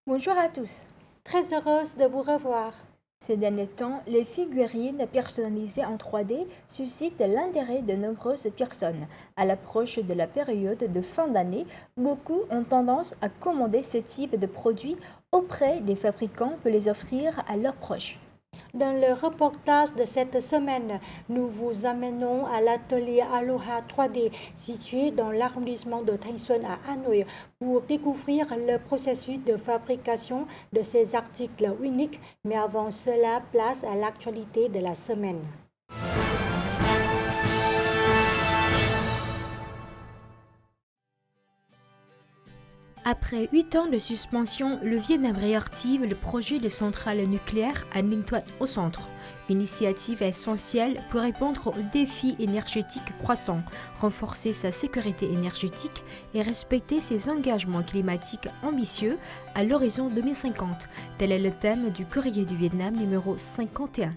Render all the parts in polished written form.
Bonjour à tous. Très heureuse de vous revoir. Ces derniers temps, les figurines personnalisées en 3D suscitent l'intérêt de nombreuses personnes. À l'approche de la période de fin d'année, beaucoup ont tendance à commander ce type de produits auprès des fabricants pour les offrir à leurs proches. Dans le reportage de cette semaine, nous vous amenons à l'atelier Aloha 3D situé dans l'arrondissement de Thanh Xuân à Hanoï pour découvrir le processus de fabrication de ces articles uniques. Mais avant cela, place à l'actualité de la semaine. Après 8 ans de suspension, le Vietnam réactive le projet de centrale nucléaire à Ninh Thuận au centre. Une initiative essentielle pour répondre aux défis énergétiques croissants, renforcer sa sécurité énergétique et respecter ses engagements climatiques ambitieux à l'horizon 2050. Tel est le thème du courrier du Vietnam numéro 51.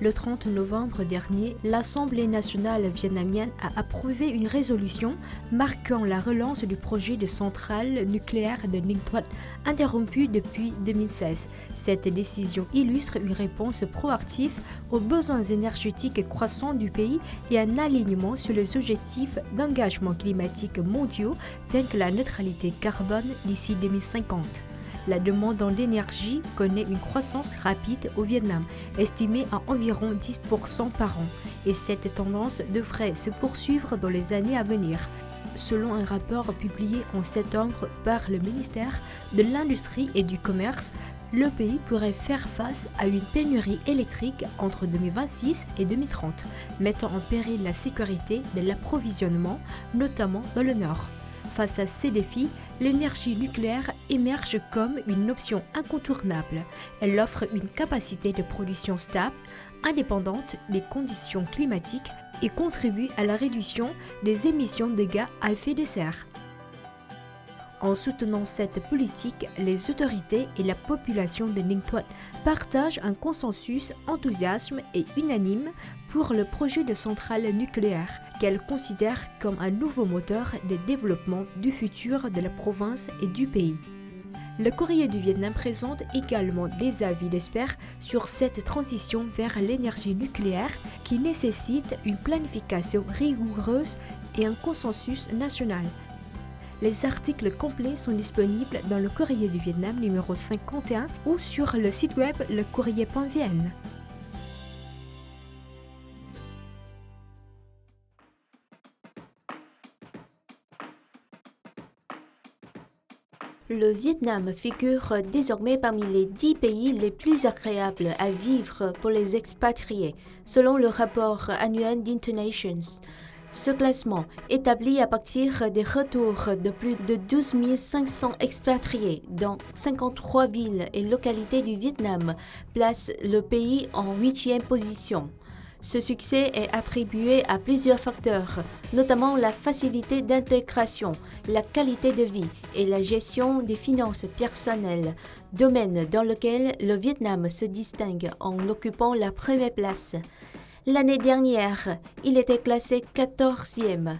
Le 30 novembre dernier, l'Assemblée nationale vietnamienne a approuvé une résolution marquant la relance du projet de centrale nucléaire de Ninh Thuận, interrompu depuis 2016. Cette décision illustre une réponse proactive aux besoins énergétiques croissants du pays et un alignement sur les objectifs d'engagement climatique mondiaux tels que la neutralité carbone d'ici 2050. La demande en énergie connaît une croissance rapide au Vietnam, estimée à environ 10% par an, et cette tendance devrait se poursuivre dans les années à venir. Selon un rapport publié en septembre par le ministère de l'Industrie et du Commerce, le pays pourrait faire face à une pénurie électrique entre 2026 et 2030, mettant en péril la sécurité de l'approvisionnement, notamment dans le Nord. Face à ces défis, l'énergie nucléaire émerge comme une option incontournable. Elle offre une capacité de production stable, indépendante des conditions climatiques et contribue à la réduction des émissions de gaz à effet de serre. En soutenant cette politique, les autorités et la population de Ninh Thuận partagent un consensus enthousiasme et unanime pour le projet de centrale nucléaire qu'elles considèrent comme un nouveau moteur de développement du futur de la province et du pays. Le courrier du Vietnam présente également des avis d'experts sur cette transition vers l'énergie nucléaire qui nécessite une planification rigoureuse et un consensus national. Les articles complets sont disponibles dans le courrier du Vietnam numéro 51 ou sur le site web lecourrier.vn. Le Vietnam figure désormais parmi les 10 pays les plus agréables à vivre pour les expatriés, selon le rapport annuel d'Internations. Ce classement, établi à partir des retours de plus de 12 500 expatriés dans 53 villes et localités du Vietnam, place le pays en 8e position. Ce succès est attribué à plusieurs facteurs, notamment la facilité d'intégration, la qualité de vie et la gestion des finances personnelles, domaine dans lequel le Vietnam se distingue en occupant la première place. L'année dernière, il était classé 14e.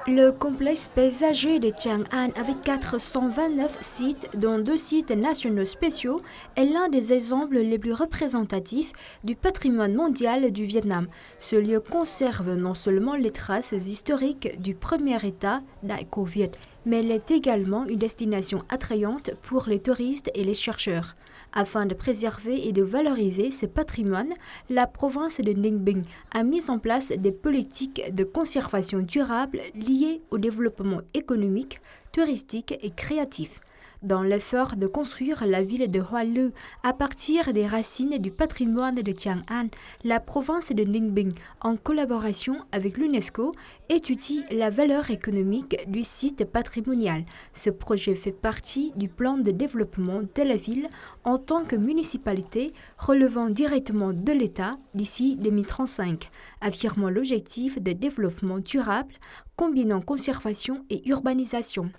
Le complexe paysager de Chang'an avec 429 sites, dont 2 sites nationaux spéciaux, est l'un des exemples les plus représentatifs du patrimoine mondial du Vietnam. Ce lieu conserve non seulement les traces historiques du premier État Đại Cô Việt, mais elle est également une destination attrayante pour les touristes et les chercheurs. Afin de préserver et de valoriser ce patrimoine, la province de Ninh Bình a mis en place des politiques de conservation durable liées au développement économique, touristique et créatif. Dans l'effort de construire la ville de Hoa Lư à partir des racines du patrimoine de Chang'an, la province de Ninh Bình, en collaboration avec l'UNESCO, étudie la valeur économique du site patrimonial. Ce projet fait partie du plan de développement de la ville en tant que municipalité relevant directement de l'État d'ici 2035, affirmant l'objectif de développement durable combinant conservation et urbanisation.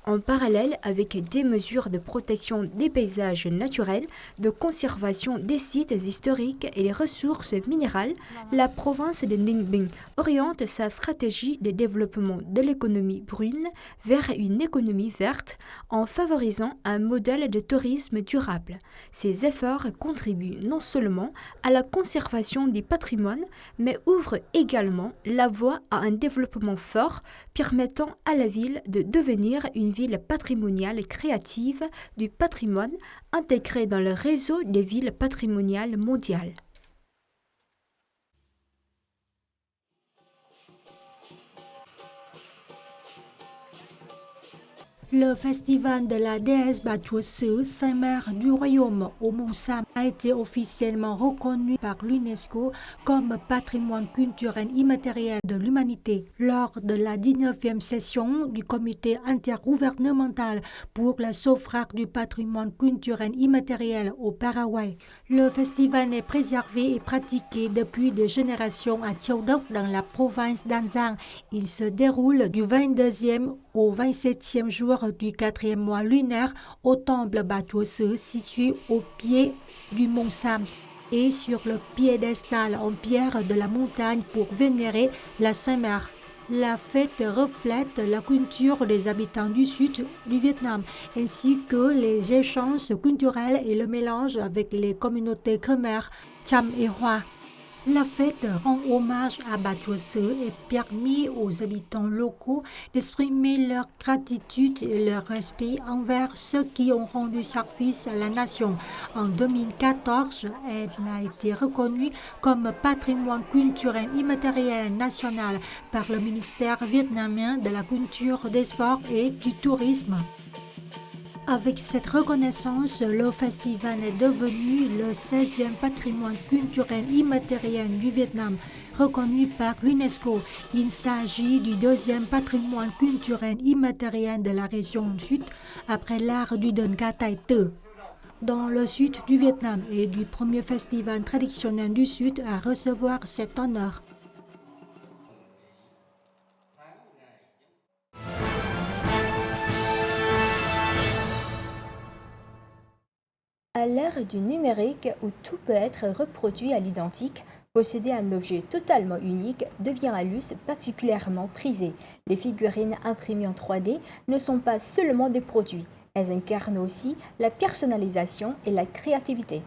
En parallèle avec des mesures de protection des paysages naturels, de conservation des sites historiques et des ressources minérales, la province de Ninh Bình oriente sa stratégie de développement de l'économie brune vers une économie verte en favorisant un modèle de tourisme durable. Ces efforts contribuent non seulement à la conservation du patrimoine, mais ouvrent également la voie à un développement fort permettant à la ville de devenir une ville patrimoniale créative du patrimoine intégrée dans le réseau des villes patrimoniales mondiales. Le festival de la déesse Bà Chúa Sứ, Sainte-Mère du Royaume au Mont Sam, a été officiellement reconnu par l'UNESCO comme patrimoine culturel immatériel de l'humanité lors de la 19e session du comité intergouvernemental pour la sauvegarde du patrimoine culturel immatériel au Paraguay. Le festival est préservé et pratiqué depuis des générations à Châu Đốc dans la province d'An Giang. Il se déroule du 22e au 27e jour du 4e mois lunaire au temple Bà Chúa Sứ situé au pied du mont Sam et sur le piédestal en pierre de la montagne pour vénérer la Sainte-Mère. La fête reflète la culture des habitants du sud du Vietnam ainsi que les échanges culturels et le mélange avec les communautés Khmer, Cham et Hoa. La fête rend hommage à Bà Chúa Sứ et permet aux habitants locaux d'exprimer leur gratitude et leur respect envers ceux qui ont rendu service à la nation. En 2014, elle a été reconnue comme patrimoine culturel immatériel national par le ministère vietnamien de la Culture, des Sports et du Tourisme. Avec cette reconnaissance, le festival est devenu le 16e patrimoine culturel immatériel du Vietnam, reconnu par l'UNESCO. Il s'agit du 2e patrimoine culturel immatériel de la région sud, après l'art du Đơn Ca Tài Tử, dans le sud du Vietnam, et du premier festival traditionnel du sud à recevoir cet honneur. À l'ère du numérique où tout peut être reproduit à l'identique, posséder un objet totalement unique devient un luxe particulièrement prisé. Les figurines imprimées en 3D ne sont pas seulement des produits, elles incarnent aussi la personnalisation et la créativité.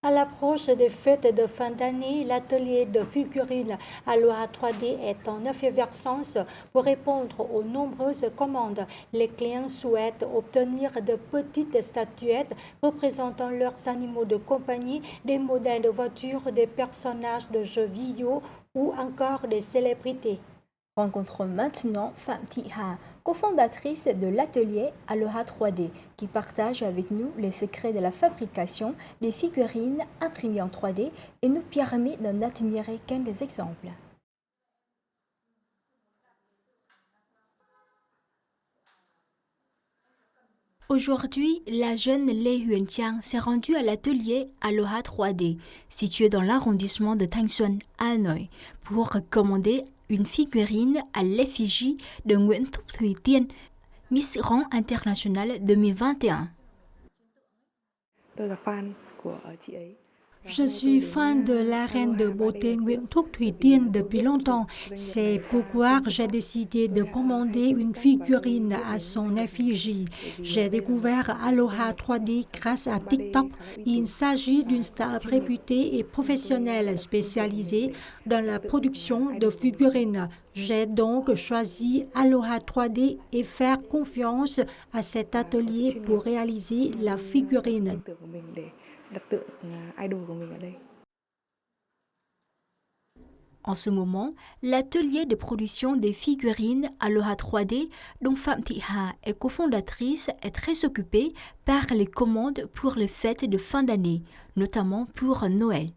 À l'approche des fêtes de fin d'année, l'atelier de figurines Aloha 3D est en effervescence pour répondre aux nombreuses commandes. Les clients souhaitent obtenir de petites statuettes représentant leurs animaux de compagnie, des modèles de voitures, des personnages de jeux vidéo ou encore des célébrités. Rencontrons maintenant Phạm Thị Hà, cofondatrice de l'atelier Aloha 3D, qui partage avec nous les secrets de la fabrication des figurines imprimées en 3D et nous permet d'en admirer quelques exemples. Aujourd'hui, la jeune Lê Huyền Trang s'est rendue à l'atelier Aloha 3D, situé dans l'arrondissement de Thanh Xuân, à Hanoï, pour commander une figurine à l'effigie de Nguyễn Thúc Thùy Tiên, Miss Grand International 2021. Je suis fan de la reine de beauté Nguyễn Thúc Thùy Tiên depuis longtemps. C'est pourquoi j'ai décidé de commander une figurine à son effigie. J'ai découvert Aloha 3D grâce à TikTok. Il s'agit d'une star réputée et professionnelle spécialisée dans la production de figurines. J'ai donc choisi Aloha 3D et faire confiance à cet atelier pour réaliser la figurine. En ce moment, l'atelier de production des figurines Aloha 3D, dont Phạm Thị Hà est cofondatrice, est très occupé par les commandes pour les fêtes de fin d'année, notamment pour Noël.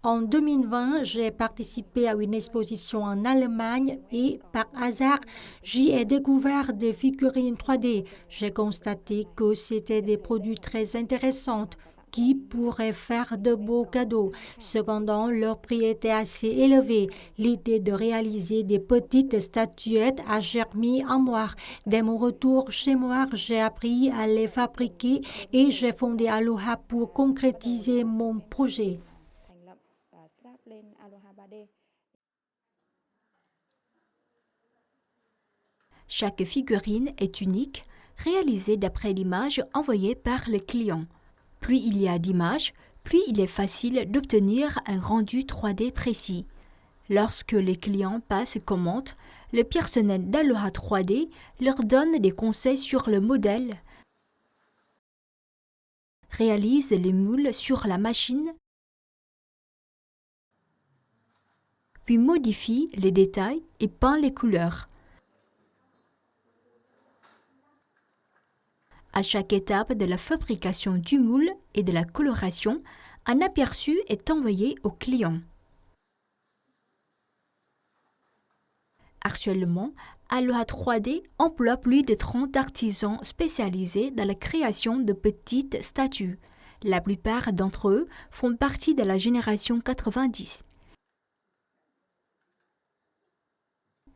En 2020, j'ai participé à une exposition en Allemagne et par hasard, j'y ai découvert des figurines 3D. J'ai constaté que c'était des produits très intéressants qui pourraient faire de beaux cadeaux. Cependant, leur prix était assez élevé. L'idée de réaliser des petites statuettes a germé en moi. Dès mon retour chez moi, j'ai appris à les fabriquer et j'ai fondé Aloha pour concrétiser mon projet. Chaque figurine est unique, réalisée d'après l'image envoyée par le client. Plus il y a d'images, plus il est facile d'obtenir un rendu 3D précis. Lorsque les clients passent commande, le personnel d'Aloha 3D leur donne des conseils sur le modèle, réalise les moules sur la machine, puis modifie les détails et peint les couleurs. À chaque étape de la fabrication du moule et de la coloration, un aperçu est envoyé au client. Actuellement, Aloha 3D emploie plus de 30 artisans spécialisés dans la création de petites statues. La plupart d'entre eux font partie de la génération 90.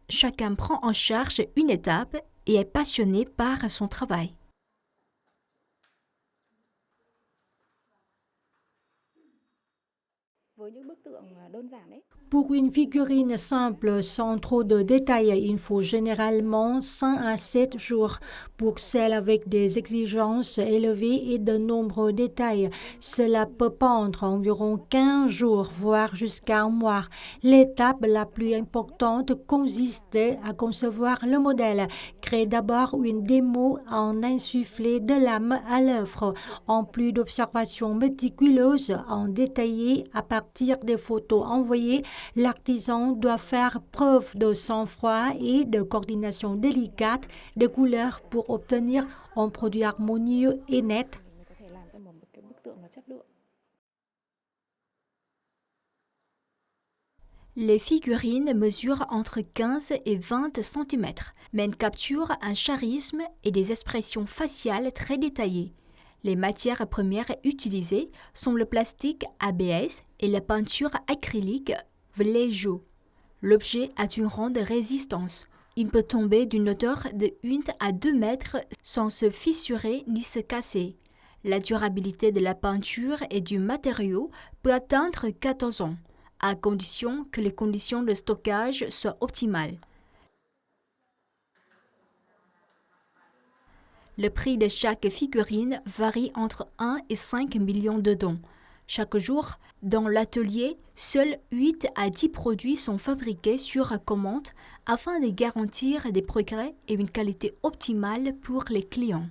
Chacun prend en charge une étape et est passionné par son travail. Pour une figurine simple, sans trop de détails, il faut généralement 5 à 7 jours. Pour celle avec des exigences élevées et de nombreux détails, cela peut prendre environ 15 jours, voire jusqu'à un mois. L'étape la plus importante consiste à concevoir le modèle. Créer d'abord une démo en insuffler de l'âme à l'œuvre, en plus d'observations méticuleuses en détaillé à partir des photos envoyées. L'artisan doit faire preuve de sang-froid et de coordination délicate des couleurs pour obtenir un produit harmonieux et net. Les figurines mesurent entre 15 et 20 cm, mais capturent un charisme et des expressions faciales très détaillées. Les matières premières utilisées sont le plastique ABS et la peinture acrylique Vallejo. L'objet a une grande résistance. Il peut tomber d'une hauteur de 1 à 2 mètres sans se fissurer ni se casser. La durabilité de la peinture et du matériau peut atteindre 14 ans, à condition que les conditions de stockage soient optimales. Le prix de chaque figurine varie entre 1 et 5 millions de dons. Chaque jour, dans l'atelier, seuls 8 à 10 produits sont fabriqués sur commande afin de garantir des progrès et une qualité optimale pour les clients.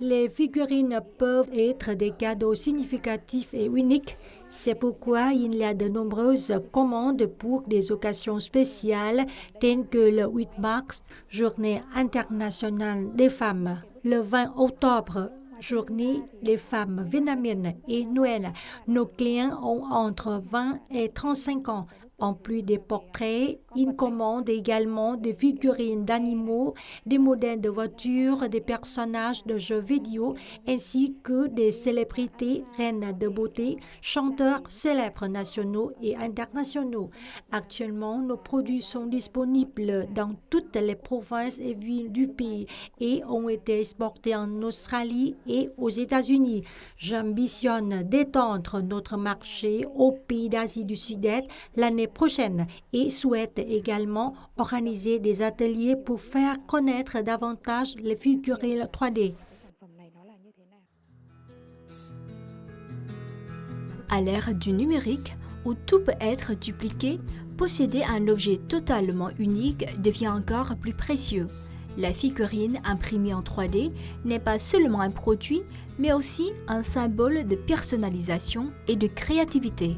Les figurines peuvent être des cadeaux significatifs et uniques. C'est pourquoi il y a de nombreuses commandes pour des occasions spéciales telles que le 8 mars, Journée internationale des femmes, le 20 octobre, Journée des femmes vietnamiennes et Noël. Nos clients ont entre 20 et 35 ans. En plus des portraits, ils commandent également des figurines d'animaux, des modèles de voitures, des personnages de jeux vidéo, ainsi que des célébrités, reines de beauté, chanteurs célèbres nationaux et internationaux. Actuellement, nos produits sont disponibles dans toutes les provinces et villes du pays et ont été exportés en Australie et aux États-Unis. J'ambitionne d'étendre notre marché aux pays d'Asie du Sud-Est l'année prochaine et souhaite également organiser des ateliers pour faire connaître davantage les figurines 3D. À l'ère du numérique, où tout peut être dupliqué, posséder un objet totalement unique devient encore plus précieux. La figurine imprimée en 3D n'est pas seulement un produit, mais aussi un symbole de personnalisation et de créativité.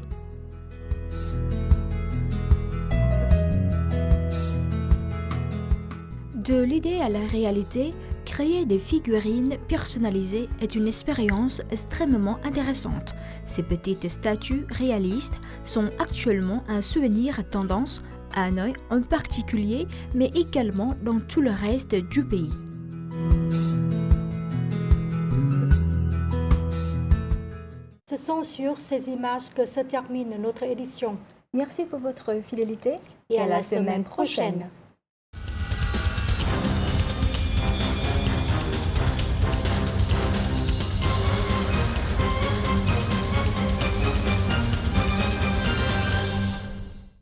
De l'idée à la réalité, créer des figurines personnalisées est une expérience extrêmement intéressante. Ces petites statues réalistes sont actuellement un souvenir tendance à Hanoï en particulier, mais également dans tout le reste du pays. Ce sont sur ces images que se termine notre édition. Merci pour votre fidélité Et à la semaine prochaine.